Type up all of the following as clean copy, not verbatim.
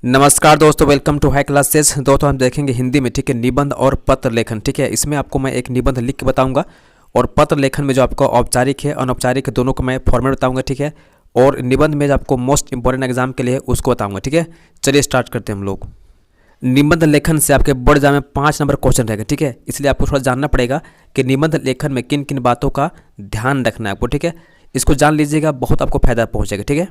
नमस्कार दोस्तों, welcome to high classes. दोस्तों हम देखेंगे हिंदी में, ठीक है, निबंध और पत्र लेखन। ठीक है, इसमें आपको मैं एक निबंध लिख के बताऊंगा और पत्र लेखन में जो आपको औपचारिक है अनौपचारिक है दोनों को मैं फॉर्मेट बताऊंगा। ठीक है, और निबंध में जो आपको मोस्ट इंपॉर्टेंट एग्जाम के लिए उसको बताऊंगा। ठीक है, चलिए स्टार्ट करते हैं हम लोग। निबंध लेखन से आपके बोर्ड एग्जाम में 5 नंबर क्वेश्चन रहेगा। ठीक है, इसलिए आपको थोड़ा जानना पड़ेगा कि निबंध लेखन में किन किन बातों का ध्यान रखना है आपको। ठीक है, इसको जान लीजिएगा, बहुत आपको फायदा पहुंचेगा। ठीक है,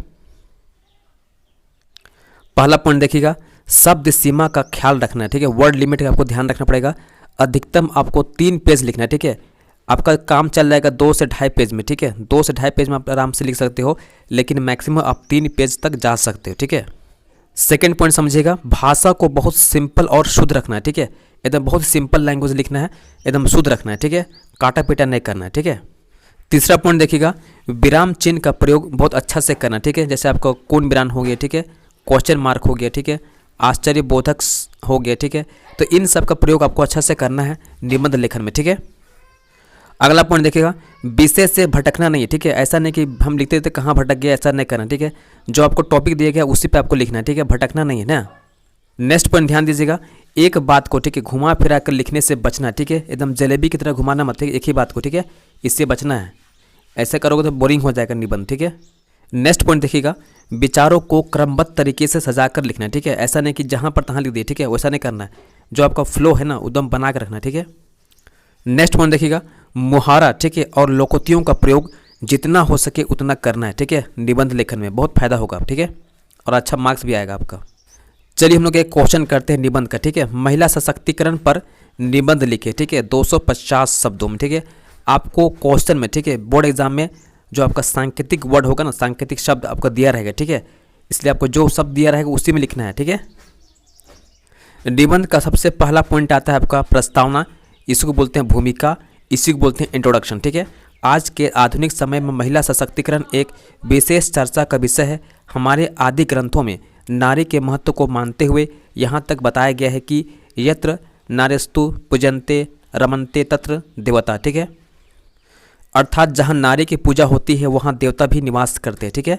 पहला पॉइंट देखिएगा, शब्द सीमा का ख्याल रखना है। ठीक है, वर्ड लिमिट का आपको ध्यान रखना पड़ेगा। अधिकतम आपको 3 पेज लिखना है। ठीक है, आपका काम चल जाएगा 2 से ढाई पेज में। ठीक है, 2 से ढाई पेज में आप आराम से लिख सकते हो, लेकिन मैक्सिमम आप 3 पेज तक जा सकते हो। ठीक है, सेकेंड पॉइंट समझिएगा, भाषा को बहुत सिंपल और शुद्ध रखना है। ठीक है, एकदम बहुत सिंपल लैंग्वेज लिखना है, एकदम शुद्ध रखना है। ठीक है, काटा पीटा नहीं करना है। ठीक है, तीसरा पॉइंट देखिएगा, विराम चिन्ह का प्रयोग बहुत अच्छा से करना है। ठीक है, जैसे आपका कौन विराम हो गया, ठीक है, क्वेश्चन मार्क हो गया, ठीक है, आश्चर्य बोधक हो गया। ठीक है, तो इन सब का प्रयोग आपको अच्छा से करना है निबंध लेखन में। ठीक है, अगला पॉइंट देखिएगा, विषय से भटकना नहीं है। ठीक है, ऐसा नहीं कि हम लिखते थे कहाँ भटक गया, ऐसा नहीं करना। ठीक है, जो आपको टॉपिक दिया गया उसी पे आपको लिखना है। ठीक है, भटकना नहीं है ना। नेक्स्ट पॉइंट ध्यान दीजिएगा, एक बात को, ठीक है, घुमा फिरा कर लिखने से बचना है। ठीक है, एकदम जलेबी की तरह घुमाना मत, ठीक है, एक ही बात को। ठीक है, इससे बचना है, ऐसे करोगे तो बोरिंग हो जाएगा निबंध। ठीक है, नेक्स्ट पॉइंट देखिएगा, विचारों को क्रमबद्ध तरीके से सजा कर लिखना है। ठीक है, ऐसा नहीं कि जहाँ पर तहाँ लिख दिए। ठीक है, वैसा नहीं करना है, जो आपका फ्लो है ना एकदम बना कर रखना है। ठीक है, नेक्स्ट पॉइंट देखिएगा, मुहारा, ठीक है, और लोकोक्तियों का प्रयोग जितना हो सके उतना करना है। ठीक है, निबंध लेखन में बहुत फायदा होगा। ठीक है, और अच्छा मार्क्स भी आएगा आपका। चलिए हम लोग एक क्वेश्चन करते हैं निबंध का। ठीक है, महिला सशक्तिकरण पर निबंध लिखे। ठीक है, 250 शब्दों में। ठीक है, आपको क्वेश्चन में, ठीक है, बोर्ड एग्जाम में जो आपका सांकेतिक वर्ड होगा ना, सांकेतिक शब्द आपका दिया रहेगा। ठीक है, इसलिए आपको जो शब्द दिया रहेगा उसी में लिखना है। ठीक है, निबंध का सबसे पहला पॉइंट आता है आपका प्रस्तावना, इसी को बोलते हैं भूमिका, इसी को बोलते हैं इंट्रोडक्शन। ठीक है, आज के आधुनिक समय में महिला सशक्तिकरण एक विशेष चर्चा का विषय है। हमारे आदि ग्रंथों में नारी के महत्व को मानते हुए यहाँ तक बताया गया है कि यत्र नार्यस्तु पूजन्ते रमन्ते तत्र देवता। ठीक है, अर्थात जहाँ नारी की पूजा होती है वहाँ देवता भी निवास करते हैं। ठीक है,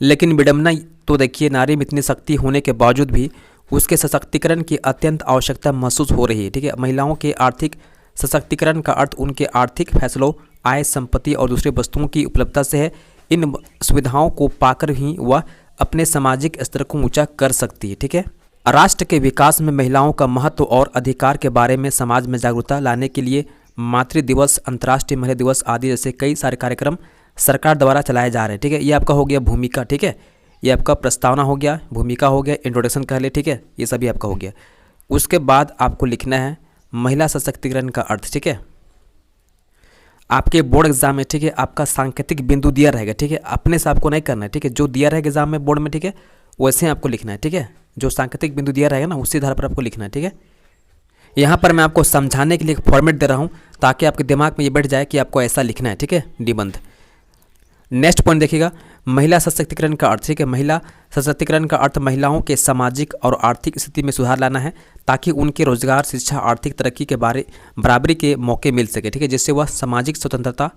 लेकिन विडम्बना तो देखिए, नारी में इतनी शक्ति होने के बावजूद भी उसके सशक्तिकरण की अत्यंत आवश्यकता महसूस हो रही है। ठीक है, महिलाओं के आर्थिक सशक्तिकरण का अर्थ उनके आर्थिक फैसलों, आय, संपत्ति और दूसरी वस्तुओं की उपलब्धता से है। इन सुविधाओं को पाकर ही वह अपने सामाजिक स्तर को ऊंचा कर सकती है। ठीक है, राष्ट्र के विकास में महिलाओं का महत्व और अधिकार के बारे में समाज में जागरूकता लाने के लिए मातृ दिवस, अंतर्राष्ट्रीय महिला दिवस आदि जैसे कई सारे कार्यक्रम सरकार द्वारा चलाए जा रहे हैं। ठीक है, ये आपका हो गया भूमिका। ठीक है, ये आपका प्रस्तावना हो गया, भूमिका हो गया, इंट्रोडक्शन कह ले। ठीक है, ये सभी आपका हो गया। उसके बाद आपको लिखना है महिला सशक्तिकरण का अर्थ। ठीक है, आपके बोर्ड एग्जाम में, ठीक है, आपका सांकेतिक बिंदु दिया रहेगा। ठीक है, अपने से आपको नहीं करना है। ठीक है, जो दिया रहेगा एग्जाम में बोर्ड में, ठीक है, वैसे आपको लिखना है। ठीक है, जो सांकेतिक बिंदु दिया रहेगा ना उसी आधार पर आपको लिखना है। ठीक है, यहाँ पर मैं आपको समझाने के लिए एक फॉर्मेट दे रहा हूँ ताकि आपके दिमाग में ये बैठ जाए कि आपको ऐसा लिखना है। ठीक है, निबंध। नेक्स्ट पॉइंट देखिएगा, महिला सशक्तिकरण का अर्थ। ठीक है, महिला सशक्तिकरण का अर्थ महिलाओं के सामाजिक और आर्थिक स्थिति में सुधार लाना है ताकि उनके रोजगार, शिक्षा, आर्थिक तरक्की के बराबरी के मौके मिल सके। ठीक है, जिससे वह सामाजिक स्वतंत्रता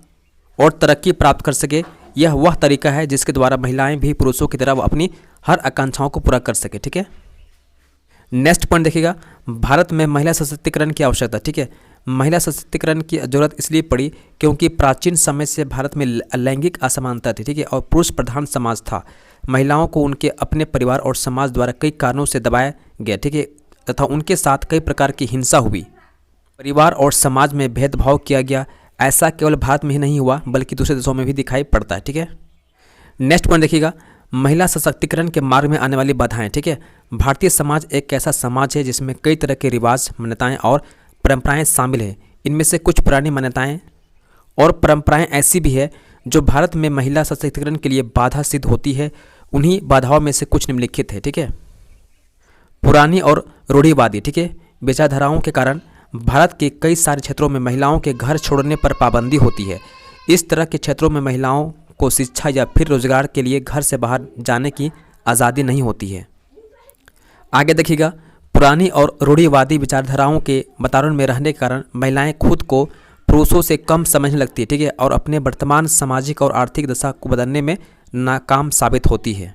और तरक्की प्राप्त कर सके। यह वह तरीका है जिसके द्वारा महिलाएं भी पुरुषों की तरह अपनी हर आकांक्षाओं को पूरा कर सके। ठीक है, नेक्स्ट पॉइंट देखिएगा, भारत में महिला सशक्तिकरण की आवश्यकता। ठीक है, महिला सशक्तिकरण की जरूरत इसलिए पड़ी क्योंकि प्राचीन समय से भारत में लैंगिक असमानता थी। ठीक है, और पुरुष प्रधान समाज था। महिलाओं को उनके अपने परिवार और समाज द्वारा कई कारणों से दबाया गया। ठीक है, तथा उनके साथ कई प्रकार की हिंसा हुई, परिवार और समाज में भेदभाव किया गया। ऐसा केवल भारत में ही नहीं हुआ बल्कि दूसरे देशों में भी दिखाई पड़ता है। ठीक है, नेक्स्ट पॉइंट देखिएगा, महिला सशक्तिकरण के मार्ग में आने वाली बाधाएं। ठीक है, भारतीय समाज एक ऐसा समाज है जिसमें कई तरह के रिवाज, मान्यताएं और परंपराएं शामिल हैं। इनमें से कुछ पुरानी मान्यताएं और परंपराएं ऐसी भी है जो भारत में महिला सशक्तिकरण के लिए बाधा सिद्ध होती है। उन्हीं बाधाओं में से कुछ निम्नलिखित है। ठीक है, पुरानी और रूढ़िवादी, ठीक है, विचारधाराओं के कारण भारत के कई सारे क्षेत्रों में महिलाओं के घर छोड़ने पर पाबंदी होती है। इस तरह के क्षेत्रों में महिलाओं को शिक्षा या फिर रोजगार के लिए घर से बाहर जाने की आज़ादी नहीं होती है। आगे देखिएगा, पुरानी और रूढ़िवादी विचारधाराओं के वातावरण में रहने के कारण महिलाएं खुद को पुरुषों से कम समझने लगती है। ठीक है, और अपने वर्तमान सामाजिक और आर्थिक दशा को बदलने में नाकाम साबित होती है।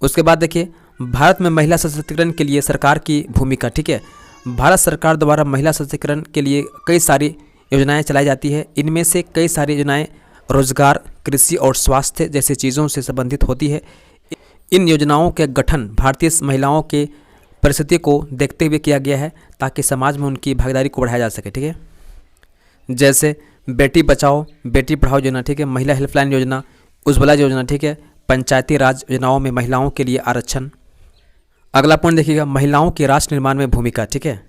उसके बाद देखिए, भारत में महिला सशक्तिकरण के लिए सरकार की भूमिका, ठीक है। भारत सरकार द्वारा महिला सशक्तिकरण के लिए कई सारी योजनाएं चलाई जाती है। इनमें से कई सारी योजनाएं रोजगार, कृषि और स्वास्थ्य जैसी चीज़ों से संबंधित होती है। इन योजनाओं के गठन भारतीय महिलाओं के परिस्थिति को देखते हुए किया गया है ताकि समाज में उनकी भागीदारी को बढ़ाया जा सके, ठीक है। जैसे बेटी बचाओ बेटी पढ़ाओ योजना, ठीक है, महिला हेल्पलाइन योजना, उज्ज्वला योजना, ठीक है, पंचायती राज योजनाओं में महिलाओं के लिए आरक्षण। अगला पॉइंट देखिएगा, महिलाओं की राष्ट्र निर्माण में भूमिका, ठीक है।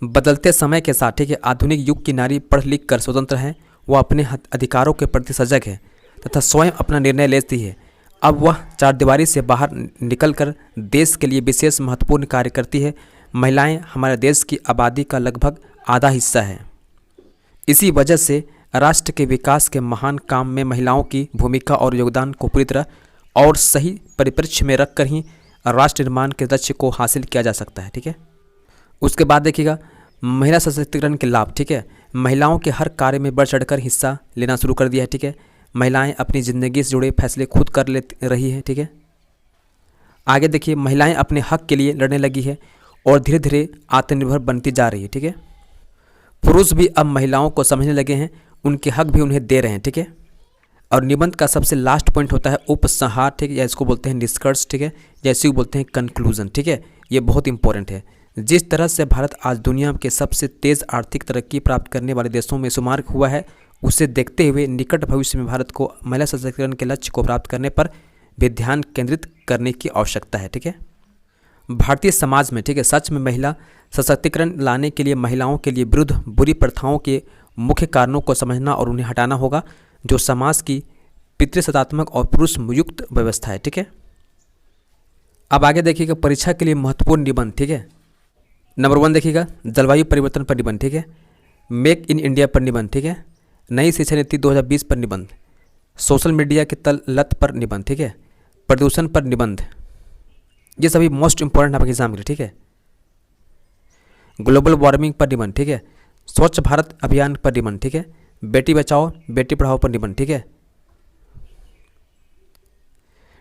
बदलते समय के साथ, ठीक है, आधुनिक युग की नारी पढ़ लिख कर स्वतंत्र है, वह अपने अधिकारों के प्रति सजग है तथा स्वयं अपना निर्णय लेती है। अब वह चारदीवारी से बाहर निकलकर देश के लिए विशेष महत्वपूर्ण कार्य करती है। महिलाएं हमारे देश की आबादी का लगभग आधा हिस्सा है। इसी वजह से राष्ट्र के विकास के महान काम में महिलाओं की भूमिका और योगदान को पूरी तरह और सही परिप्रेक्ष्य में रखकर ही राष्ट्र निर्माण के लक्ष्य को हासिल किया जा सकता है, ठीक है। उसके बाद देखिएगा महिला सशक्तिकरण के लाभ, ठीक है। महिलाओं के हर कार्य में बढ़ चढ़कर हिस्सा लेना शुरू कर दिया है, ठीक है। महिलाएं अपनी ज़िंदगी से जुड़े फैसले खुद कर ले रही है, ठीक है। आगे देखिए, महिलाएं अपने हक के लिए लड़ने लगी है और धीरे धीरे आत्मनिर्भर बनती जा रही है, ठीक है। पुरुष भी अब महिलाओं को समझने लगे हैं, उनके हक भी उन्हें दे रहे हैं, ठीक है। और निबंध का सबसे लास्ट पॉइंट होता है उपसंहार, ठीक है, या इसको बोलते हैं निष्कर्ष, ठीक है, या इसी को बोलते हैं कंक्लूजन, ठीक है। ये बहुत इंपॉर्टेंट है। जिस तरह से भारत आज दुनिया के सबसे तेज़ आर्थिक तरक्की प्राप्त करने वाले देशों में शुमार हुआ है, उसे देखते हुए निकट भविष्य में भारत को महिला सशक्तिकरण के लक्ष्य को प्राप्त करने पर भी ध्यान केंद्रित करने की आवश्यकता है, ठीक है। भारतीय समाज में, ठीक है, सच में महिला सशक्तिकरण लाने के लिए महिलाओं के लिए विरुद्ध बुरी प्रथाओं के मुख्य कारणों को समझना और उन्हें हटाना होगा, जो समाज की पितृसत्तात्मक और पुरुष युक्त व्यवस्था है, ठीक है। अब आगे देखिएगा परीक्षा के लिए महत्वपूर्ण निबंध, ठीक है। नंबर 1 देखिएगा जलवायु परिवर्तन पर निबंध, ठीक है। मेक इन इंडिया पर निबंध, ठीक है। नई शिक्षा नीति 2020 पर निबंध। सोशल मीडिया के लत पर निबंध, ठीक है। प्रदूषण पर निबंध। ये सभी मोस्ट इंपॉर्टेंट आपके एग्जाम के लिए, ठीक है। ग्लोबल वार्मिंग पर निबंध, ठीक है। स्वच्छ भारत अभियान पर निबंध, ठीक है। बेटी बचाओ बेटी पढ़ाओ पर निबंध, ठीक है।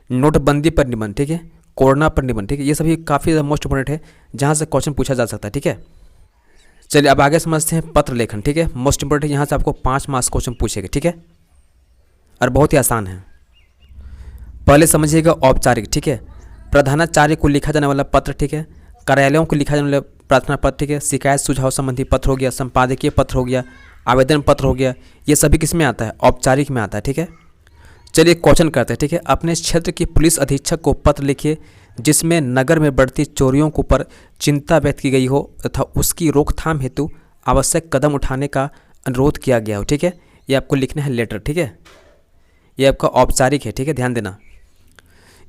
नोटबंदी पर निबंध, ठीक है। कोरोना पर निबंध, ठीक है। ये सभी काफ़ी ज़्यादा मोस्ट इंपॉर्टेंट है जहाँ से क्वेश्चन पूछा जा सकता है, ठीक है। चलिए अब आगे समझते हैं पत्र लेखन, ठीक है। मोस्ट इंपॉर्टेंट यहाँ से आपको 5 मार्क्स क्वेश्चन पूछेगा, ठीक है, और बहुत ही आसान है। पहले समझिएगा औपचारिक, ठीक है। प्रधानाचार्य को लिखा जाने वाला पत्र, ठीक है। कार्यालयों को लिखा जाने वाला प्रार्थना पत्र, ठीक है। शिकायत सुझाव संबंधी पत्र हो गया, संपादकीय पत्र हो गया, आवेदन पत्र हो गया, ये सभी किस में आता है? औपचारिक में आता है, ठीक है। चलिए क्वेश्चन करते हैं, ठीक है। अपने क्षेत्र के पुलिस अधीक्षक को पत्र लिखिए जिसमें नगर में बढ़ती चोरियों के ऊपर चिंता व्यक्त की गई हो तथा उसकी रोकथाम हेतु आवश्यक कदम उठाने का अनुरोध किया गया हो, ठीक है। ये आपको लिखना है लेटर, ठीक है। ये आपका औपचारिक है, ठीक है, ध्यान देना।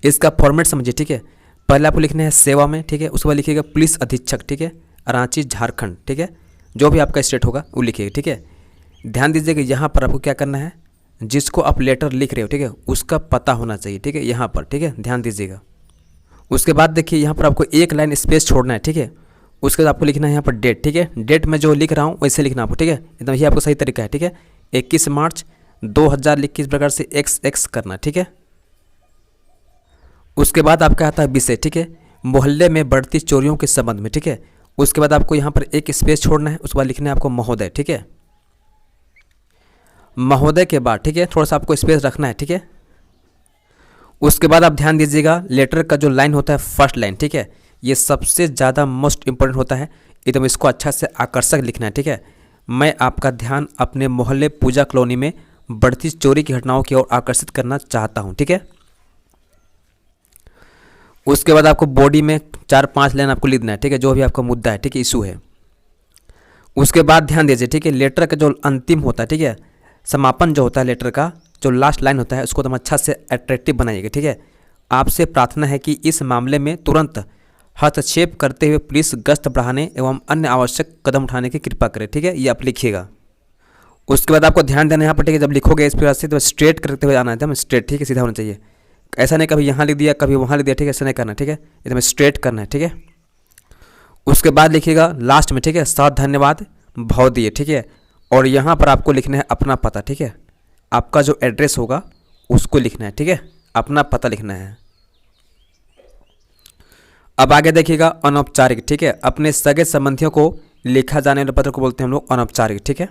इसका फॉर्मेट समझिए, ठीक है। पहले आपको लिखना है सेवा में, ठीक है। उसके बाद लिखिएगा पुलिस अधीक्षक, ठीक है, रांची झारखंड, ठीक है। जो भी आपका स्टेट होगा वो लिखिएगा, ठीक है। ध्यान दीजिएगा यहाँ पर आपको क्या करना है, जिसको आप लेटर लिख रहे हो, ठीक है, उसका पता होना चाहिए, ठीक है, यहाँ पर, ठीक है, ध्यान दीजिएगा। उसके बाद देखिए यहाँ पर आपको एक लाइन स्पेस छोड़ना है, ठीक है। उसके बाद आपको लिखना है यहाँ पर डेट, ठीक है। डेट में जो लिख रहा हूँ वैसे लिखना आपको, ठीक है, एकदम ये आपको सही तरीका है, ठीक है। 21 मार्च 2000 लिख के इस प्रकार से XX करना, ठीक है। उसके बाद आपका आता है विषय, ठीक है, मोहल्ले में बढ़ती चोरियों के संबंध में, ठीक है। उसके बाद आपको यहाँ पर एक स्पेस छोड़ना है, उसके बाद लिखना है आपको महोदय, ठीक है। महोदय के बाद, ठीक है, थोड़ा सा आपको स्पेस रखना है, ठीक है। उसके बाद आप ध्यान दीजिएगा लेटर का जो लाइन होता है फर्स्ट लाइन, ठीक है, ये सबसे ज़्यादा मोस्ट इंपॉर्टेंट होता है, एकदम इसको अच्छा से आकर्षक लिखना है, ठीक है। मैं आपका ध्यान अपने मोहल्ले पूजा कॉलोनी में बढ़ती चोरी की घटनाओं की ओर आकर्षित करना चाहता हूँ, ठीक है। उसके बाद आपको बॉडी में 4-5 लाइन आपको लिखना है, ठीक है, जो भी आपका मुद्दा है, ठीक है, इशू है। उसके बाद ध्यान दीजिए, ठीक है, लेटर का जो अंतिम होता है, ठीक है, समापन जो होता है लेटर का जो लास्ट लाइन होता है उसको एकदम अच्छा से अट्रैक्टिव बनाइएगा, ठीक है। आपसे प्रार्थना है कि इस मामले में तुरंत हस्तक्षेप करते हुए पुलिस गश्त बढ़ाने एवं अन्य आवश्यक कदम उठाने की कृपा करें, ठीक है, ये आप लिखिएगा। उसके बाद आपको ध्यान देना यहाँ पर, ठीक है, जब लिखोगे इस प्रकार से तो स्ट्रेट करते हुए आना है, एकदम स्ट्रेट, ठीक है, सीधा होना चाहिए। ऐसा नहीं कभी यहाँ लिख दिया कभी वहाँ लिख दिया, ठीक है, ऐसा नहीं करना, ठीक है, एकदम स्ट्रेट करना है, ठीक है। उसके बाद लिखिएगा लास्ट में, ठीक है, साथ धन्यवाद भाव दिए, ठीक है। और यहाँ पर आपको लिखना है अपना पता, ठीक है, आपका जो एड्रेस होगा उसको लिखना है, ठीक है, अपना पता लिखना है। अब आगे देखिएगा अनौपचारिक, ठीक है। अपने सगे संबंधियों को लिखा जाने वाले पत्र को बोलते हैं हम लोग अनौपचारिक, ठीक है।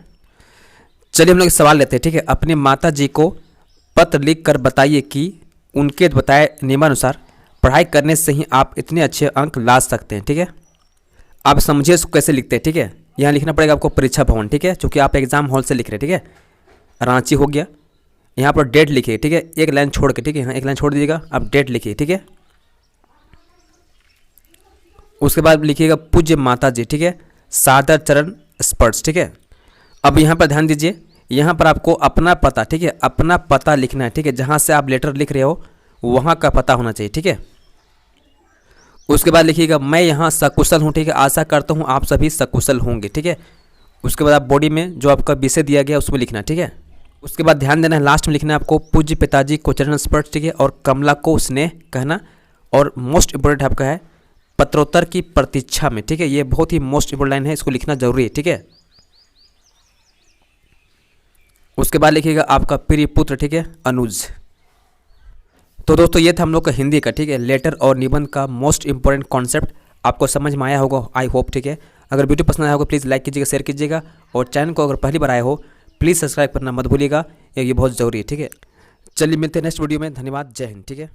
चलिए हम लोग सवाल लेते हैं, ठीक है। अपनी माता जी को पत्र लिख कर बताइए कि उनके बताए नियमानुसार पढ़ाई करने से ही आप इतने अच्छे अंक ला सकते हैं, ठीक है। आप समझिए इसको कैसे लिखते हैं, ठीक है। यहाँ लिखना पड़ेगा आपको परीक्षा भवन, ठीक है, क्योंकि आप एग्जाम हॉल से लिख रहे हैं, ठीक है। रांची हो गया, यहाँ पर डेट लिखिए, ठीक है, एक लाइन छोड़ के, ठीक है। यहाँ एक लाइन छोड़ दीजिएगा, आप डेट लिखिए, ठीक है। उसके बाद लिखिएगा पूज्य माता जी, ठीक है, सादर चरण स्पर्श, ठीक है। अब यहाँ पर ध्यान दीजिए, यहाँ पर आपको अपना पता, ठीक है, अपना पता लिखना है, ठीक है। जहाँ से आप लेटर लिख रहे हो वहाँ का पता होना चाहिए, ठीक है। उसके बाद लिखिएगा मैं यहाँ सकुशल हूँ, ठीक है, आशा करता हूँ आप सभी सकुशल होंगे, ठीक है। उसके बाद आप बॉडी में जो आपका विषय दिया गया उसमें लिखना है, ठीक है। उसके बाद ध्यान देना है, लास्ट में लिखना है आपको पूज्य पिताजी को चरण स्पर्श, ठीक है, और कमला को स्नेह कहना। और मोस्ट इंपोर्टेंट आपका है पत्रोत्तर की प्रतीक्षा में, ठीक है। ये बहुत ही मोस्ट इंपोर्टेंट लाइन है, इसको लिखना जरूरी है, ठीक है। उसके बाद लिखिएगा आपका प्रिय पुत्र, ठीक है, अनुज। तो दोस्तों ये था हम लोग का हिंदी का, ठीक है, लेटर और निबंध का मोस्ट इंपोर्टेंट कॉन्सेप्ट आपको समझ में आया होगा, आई होप, ठीक है। अगर वीडियो पसंद आया होगा प्लीज़ लाइक कीजिएगा, शेयर कीजिएगा, और चैनल को अगर पहली बार आए हो प्लीज़ सब्सक्राइब करना मत भूलिएगा, ये बहुत ज़रूरी है, ठीक है। चलिए मिलते हैं नेक्स्ट वीडियो में, धन्यवाद, जय हिंद, ठीक है।